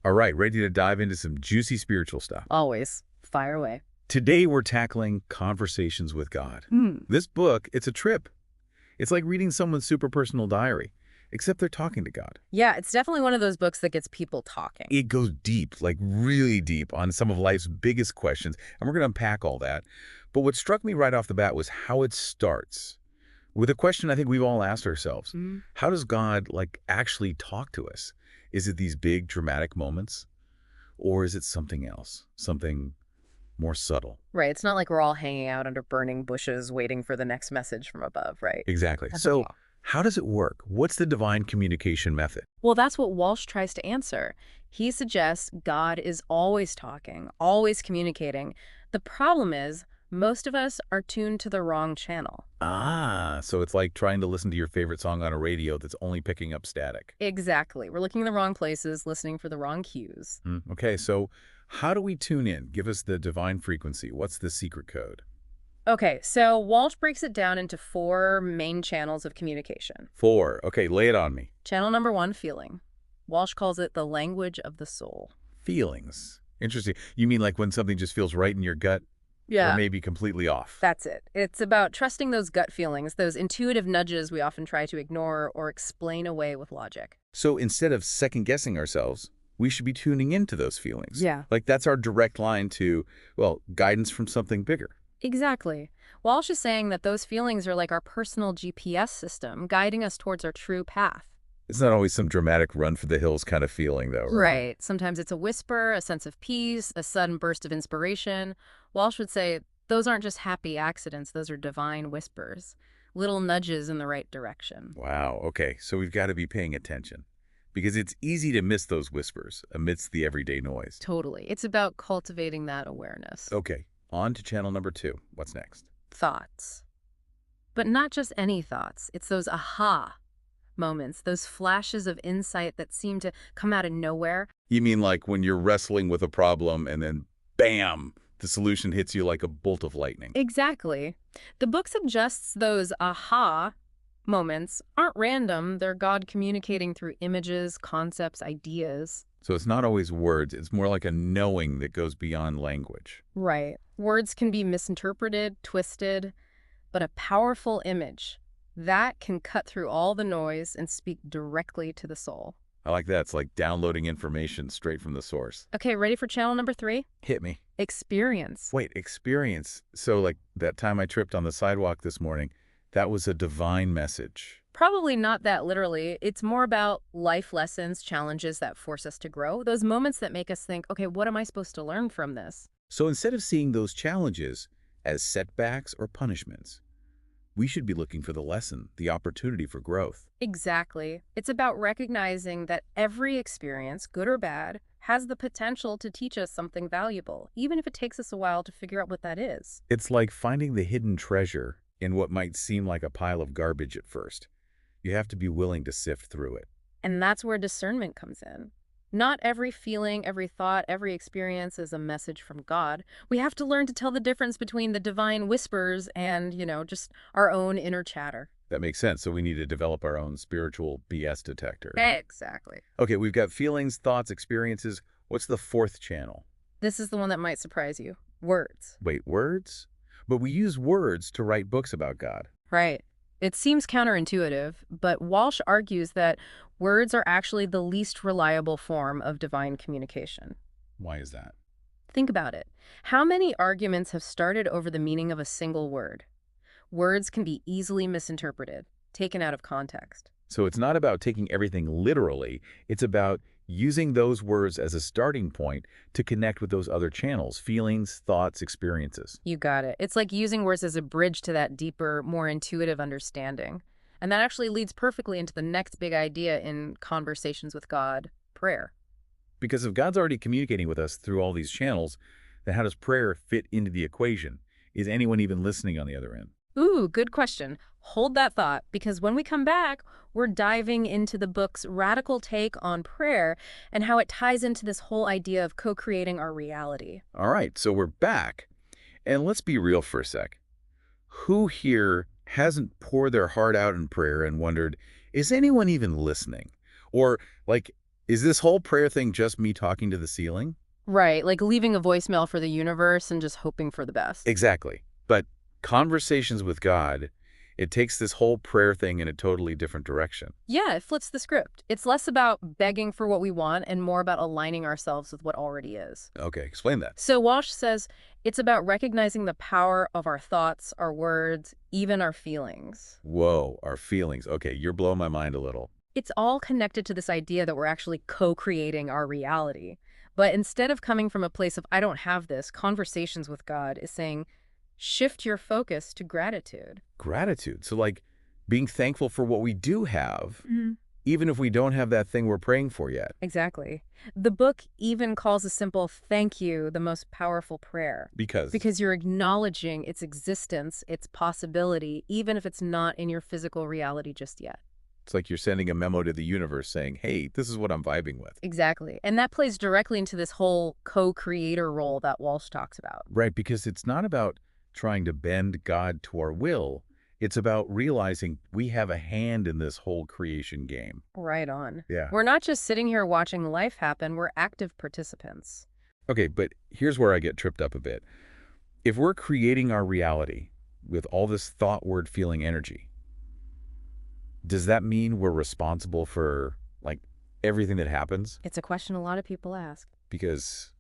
All right, ready to dive into some juicy spiritual stuff. Always. Fire away. Today we're tackling Conversations with God. Mm. This book, it's a trip. It's like reading someone's super personal diary, except they're talking to God. Yeah, it's definitely one of those books that gets people talking. It goes deep, like really deep, on some of life's biggest questions, and we're going to unpack all that. But what struck me right off the bat was how it starts with a question I think we've all asked ourselves. How does God, actually talk to us? Is it these big, dramatic moments? Or is it something else, something more subtle? Right. It's not like we're all hanging out under burning bushes waiting for the next message from above, right? Exactly. That's So okay. how does it work? What's the divine communication method? Well, that's what Walsh tries to answer. He suggests God is always talking, always communicating. The problem is, most of us are tuned to the wrong channel. So it's like trying to listen to your favorite song on a radio that's only picking up static. Exactly. We're looking in the wrong places, listening for the wrong cues. Okay, so how do we tune in? Give us the divine frequency. What's the secret code? Okay, so Walsh breaks it down into 4 main channels of communication. 4. Okay, lay it on me. Channel number 1, feeling. Walsh calls it the language of the soul. Feelings. Interesting. You mean like when something just feels right in your gut? Yeah. Or maybe completely off? That's it. It's about trusting those gut feelings, those intuitive nudges we often try to ignore or explain away with logic. So instead of second-guessing ourselves, we should be tuning into those feelings. Yeah. Like that's our direct line to, well, guidance from something bigger. Exactly. Walsh is saying that those feelings are like our personal GPS system, guiding us towards our true path. It's not always some dramatic run for the hills kind of feeling, though. Right. Sometimes it's a whisper, a sense of peace, a sudden burst of inspiration. Walsh would say those aren't just happy accidents, those are divine whispers, little nudges in the right direction. Wow. Okay. So we've got to be paying attention because it's easy to miss those whispers amidst the everyday noise. Totally. It's about cultivating that awareness. Okay. On to channel number 2. What's next? Thoughts. But not just any thoughts. It's those aha moments, those flashes of insight that seem to come out of nowhere. You mean like when you're wrestling with a problem and then bam, the solution hits you like a bolt of lightning? Exactly. The book suggests those aha moments aren't random. They're God communicating through images, concepts, ideas. So it's not always words. It's more like a knowing that goes beyond language. Right. Words can be misinterpreted, twisted, but a powerful image that can cut through all the noise and speak directly to the soul. I like that. It's like downloading information straight from the source. Okay, ready for channel number 3? Hit me. Experience. Wait, experience. So like that time I tripped on the sidewalk this morning, that was a divine message. Probably not that literally. It's more about life lessons, challenges that force us to grow, those moments that make us think, okay, what am I supposed to learn from this? So instead of seeing those challenges as setbacks or punishments, we should be looking for the lesson, the opportunity for growth. Exactly. It's about recognizing that every experience, good or bad, has the potential to teach us something valuable, even if it takes us a while to figure out what that is. It's like finding the hidden treasure in what might seem like a pile of garbage at first. You have to be willing to sift through it. And that's where discernment comes in. Not every feeling, every thought, every experience is a message from God. We have to learn to tell the difference between the divine whispers and, just our own inner chatter. That makes sense. So we need to develop our own spiritual BS detector. Exactly. Okay, we've got feelings, thoughts, experiences. What's the 4th channel? This is the one that might surprise you. Words. Wait, words? But we use words to write books about God. Right. It seems counterintuitive, but Walsh argues that words are actually the least reliable form of divine communication. Why is that? Think about it. How many arguments have started over the meaning of a single word? Words can be easily misinterpreted, taken out of context. So it's not about taking everything literally. It's about using those words as a starting point to connect with those other channels, feelings, thoughts, experiences. You got it. It's like using words as a bridge to that deeper, more intuitive understanding. And that actually leads perfectly into the next big idea in Conversations with God, prayer. Because if God's already communicating with us through all these channels, then how does prayer fit into the equation? Is anyone even listening on the other end? Ooh, good question. Hold that thought, because when we come back, we're diving into the book's radical take on prayer and how it ties into this whole idea of co-creating our reality. All right, so we're back. And let's be real for a sec. Who here hasn't poured their heart out in prayer and wondered, is anyone even listening? Or, Is this whole prayer thing just me talking to the ceiling? Right, like leaving a voicemail for the universe and just hoping for the best. Exactly. But conversations with God, it takes this whole prayer thing in a totally different direction. Yeah, it flips the script. It's less about begging for what we want and more about aligning ourselves with what already is. Okay, explain that. So Walsh says it's about recognizing the power of our thoughts, our words, even our feelings. Whoa, our feelings. Okay, you're blowing my mind a little. It's all connected to this idea that we're actually co-creating our reality. But instead of coming from a place of, I don't have this, conversations with God is saying, shift your focus to gratitude. Gratitude. So like being thankful for what we do have, even if we don't have that thing we're praying for yet. Exactly. The book even calls a simple thank you the most powerful prayer. Because You're acknowledging its existence, its possibility, even if it's not in your physical reality just yet. it's like you're sending a memo to the universe saying, hey, this is what I'm vibing with. Exactly. And that plays directly into this whole co-creator role that Walsh talks about. Right, because it's not about trying to bend God to our will. It's about realizing we have a hand in this whole creation game. Right on. Yeah. We're not just sitting here watching life happen, we're active participants. Okay, but here's where I get tripped up a bit. If we're creating our reality with all this thought, word, feeling energy, does that mean we're responsible for, like, everything that happens? It's a question a lot of people ask. Because,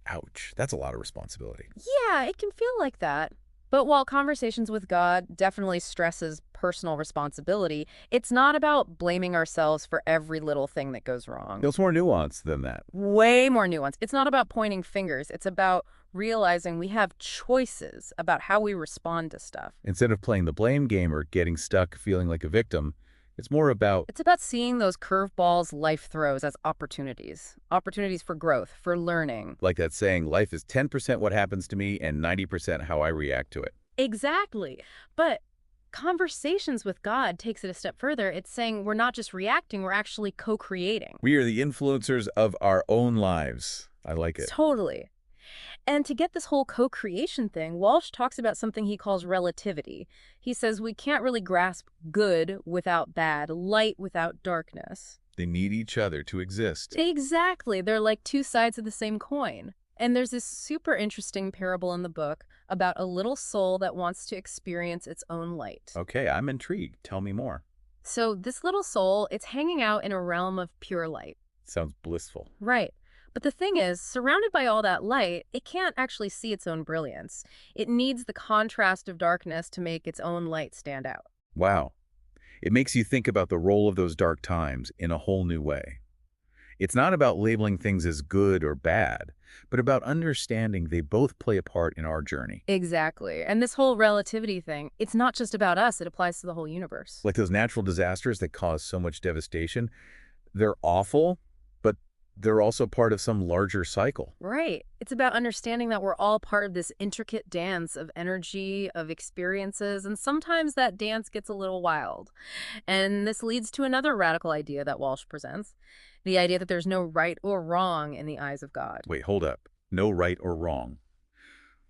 ouch, that's a lot of responsibility. Yeah, it can feel like that. But while Conversations with God definitely stresses personal responsibility, it's not about blaming ourselves for every little thing that goes wrong. It's more nuanced than that. Way more nuanced. It's not about pointing fingers. It's about realizing we have choices about how we respond to stuff. Instead of playing the blame game or getting stuck feeling like a victim, it's more about... It's about seeing those curveballs life throws as opportunities. Opportunities for growth, for learning. like that saying, life is 10% what happens to me and 90% how I react to it. Exactly. But Conversations with God takes it a step further. It's saying we're not just reacting, we're actually co-creating. We are the influencers of our own lives. I like it. Totally. And to get this whole co-creation thing, Walsh talks about something he calls relativity. He says we can't really grasp good without bad, light without darkness. They need each other to exist. Exactly. They're like two sides of the same coin. And there's this super interesting parable in the book about a little soul that wants to experience its own light. Okay, I'm intrigued. Tell me more. So this little soul, it's hanging out in a realm of pure light. Sounds blissful. Right. But the thing is, surrounded by all that light, it can't actually see its own brilliance. It needs the contrast of darkness to make its own light stand out. Wow. It makes you think about the role of those dark times in a whole new way. It's not about labeling things as good or bad, but about understanding they both play a part in our journey. Exactly. And this whole relativity thing, it's not just about us, it applies to the whole universe. Like those natural disasters that cause so much devastation, they're awful, but they're also part of some larger cycle. Right. It's about understanding that we're all part of this intricate dance of energy, of experiences, and sometimes that dance gets a little wild. And this leads to another radical idea that Walsh presents, the idea that there's no right or wrong in the eyes of God. Wait, hold up. No right or wrong.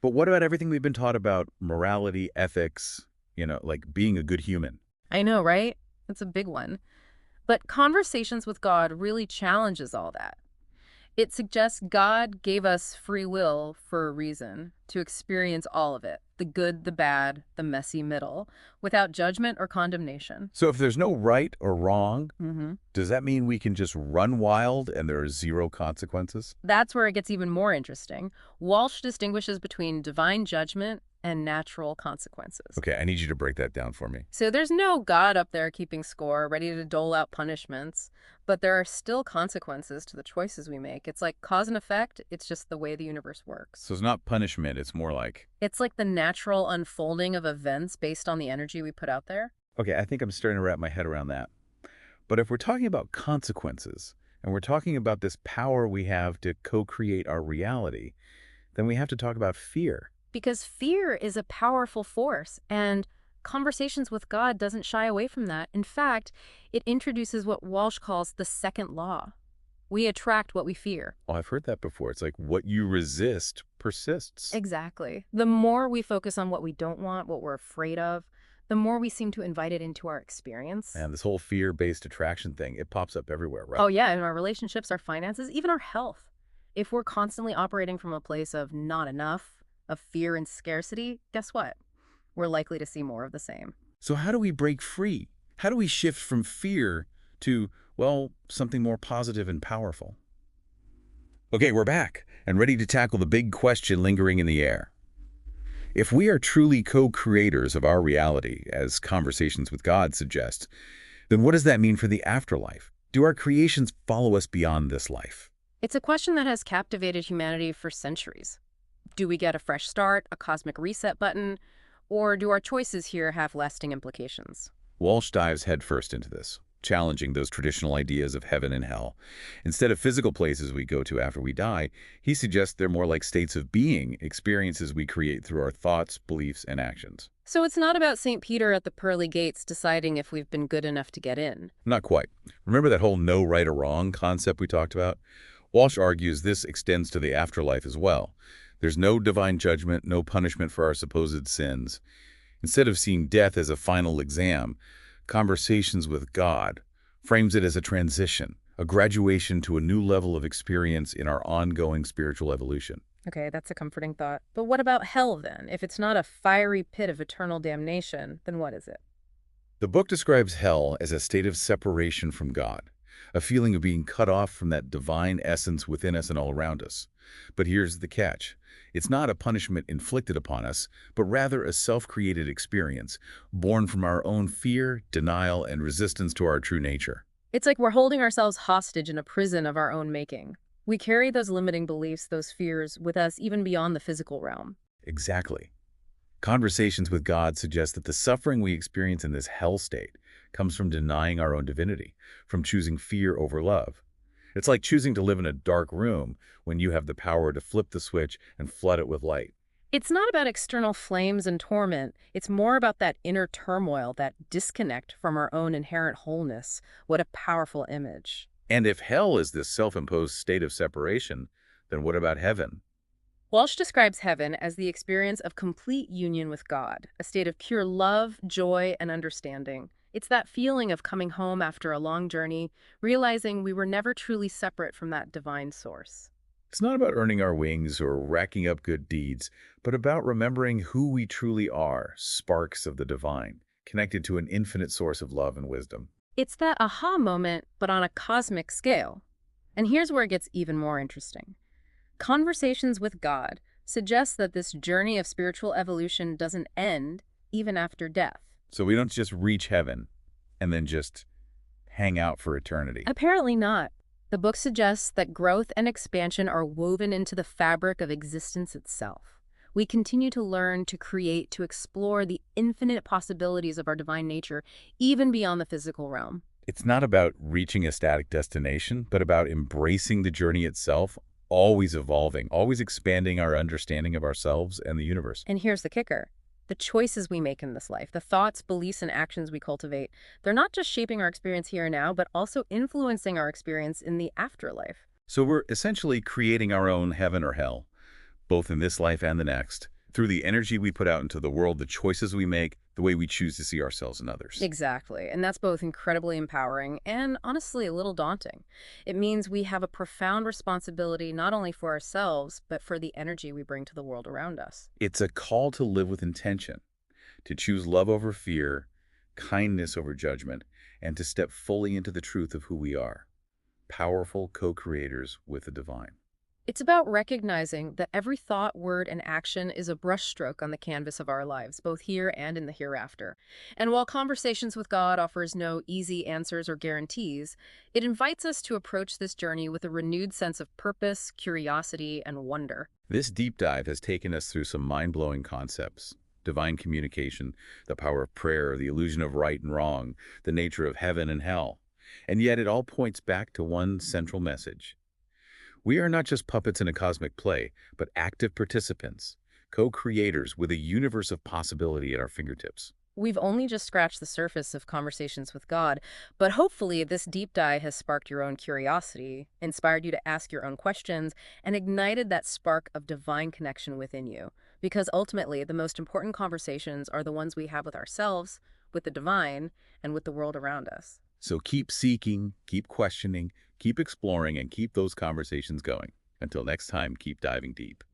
But what about everything we've been taught about morality, ethics, like being a good human? I know, right? It's a big one. But Conversations with God really challenges all that. It suggests God gave us free will for a reason, to experience all of it, the good, the bad, the messy middle, without judgment or condemnation. So if there's no right or wrong, does that mean we can just run wild and there are zero consequences? That's where it gets even more interesting. Walsh distinguishes between divine judgment and natural consequences. Okay, I need you to break that down for me. So there's no God up there keeping score, ready to dole out punishments, but there are still consequences to the choices we make. It's like cause and effect, it's just the way the universe works. So it's not punishment, it's more like... It's like the natural unfolding of events based on the energy we put out there. Okay, I think I'm starting to wrap my head around that. But if we're talking about consequences, and we're talking about this power we have to co-create our reality, then we have to talk about fear. Because fear is a powerful force, and Conversations with God doesn't shy away from that. In fact, it introduces what Walsh calls the second law. We attract what we fear. Oh, I've heard that before. It's like what you resist persists. Exactly. The more we focus on what we don't want, what we're afraid of, the more we seem to invite it into our experience. And this whole fear-based attraction thing, it pops up everywhere, right? Oh, yeah, in our relationships, our finances, even our health. If we're constantly operating from a place of not enough, of fear and scarcity, guess what? We're likely to see more of the same. So how do we break free? How do we shift from fear to, well, something more positive and powerful? Okay, we're back and ready to tackle the big question lingering in the air. If we are truly co-creators of our reality, as Conversations with God suggests, then what does that mean for the afterlife? Do our creations follow us beyond this life? It's a question that has captivated humanity for centuries. Do we get a fresh start, a cosmic reset button, or do our choices here have lasting implications? Walsh dives headfirst into this, challenging those traditional ideas of heaven and hell. Instead of physical places we go to after we die, he suggests they're more like states of being, experiences we create through our thoughts, beliefs, and actions. So it's not about St. Peter at the pearly gates deciding if we've been good enough to get in. Not quite. Remember that whole no right or wrong concept we talked about? Walsh argues this extends to the afterlife as well. There's no divine judgment, no punishment for our supposed sins. Instead of seeing death as a final exam, Conversations with God frames it as a transition, a graduation to a new level of experience in our ongoing spiritual evolution. Okay, that's a comforting thought. But what about hell then? If it's not a fiery pit of eternal damnation, then what is it? The book describes hell as a state of separation from God, a feeling of being cut off from that divine essence within us and all around us. But here's the catch. It's not a punishment inflicted upon us, but rather a self-created experience, born from our own fear, denial, and resistance to our true nature. It's like we're holding ourselves hostage in a prison of our own making. We carry those limiting beliefs, those fears, with us even beyond the physical realm. Exactly. Conversations with God suggest that the suffering we experience in this hell state comes from denying our own divinity, from choosing fear over love. It's like choosing to live in a dark room when you have the power to flip the switch and flood it with light. It's not about external flames and torment. It's more about that inner turmoil, that disconnect from our own inherent wholeness. What a powerful image. And if hell is this self-imposed state of separation, then what about heaven? Walsh describes heaven as the experience of complete union with God, a state of pure love, joy, and understanding. It's that feeling of coming home after a long journey, realizing we were never truly separate from that divine source. It's not about earning our wings or racking up good deeds, but about remembering who we truly are, sparks of the divine, connected to an infinite source of love and wisdom. It's that aha moment, but on a cosmic scale. And here's where it gets even more interesting. Conversations with God suggest that this journey of spiritual evolution doesn't end even after death. So we don't just reach heaven and then just hang out for eternity. Apparently not. The book suggests that growth and expansion are woven into the fabric of existence itself. We continue to learn, to create, to explore the infinite possibilities of our divine nature, even beyond the physical realm. It's not about reaching a static destination, but about embracing the journey itself, always evolving, always expanding our understanding of ourselves and the universe. And here's the kicker. The choices we make in this life, the thoughts, beliefs, and actions we cultivate, they're not just shaping our experience here and now, but also influencing our experience in the afterlife. So we're essentially creating our own heaven or hell, both in this life and the next, through the energy we put out into the world, the choices we make, the way we choose to see ourselves and others. Exactly. And that's both incredibly empowering and honestly a little daunting. It means we have a profound responsibility not only for ourselves, but for the energy we bring to the world around us. It's a call to live with intention, to choose love over fear, kindness over judgment, and to step fully into the truth of who we are, powerful co-creators with the divine. It's about recognizing that every thought, word, and action is a brushstroke on the canvas of our lives, both here and in the hereafter. And while Conversations with God offers no easy answers or guarantees, it invites us to approach this journey with a renewed sense of purpose, curiosity, and wonder. This deep dive has taken us through some mind-blowing concepts: divine communication, the power of prayer, the illusion of right and wrong, the nature of heaven and hell. And yet it all points back to one central message. We are not just puppets in a cosmic play, but active participants, co-creators with a universe of possibility at our fingertips. We've only just scratched the surface of conversations with God, but hopefully this deep dive has sparked your own curiosity, inspired you to ask your own questions, and ignited that spark of divine connection within you. Because ultimately, the most important conversations are the ones we have with ourselves, with the divine, and with the world around us. So keep seeking, keep questioning, keep exploring, and keep those conversations going. Until next time, keep diving deep.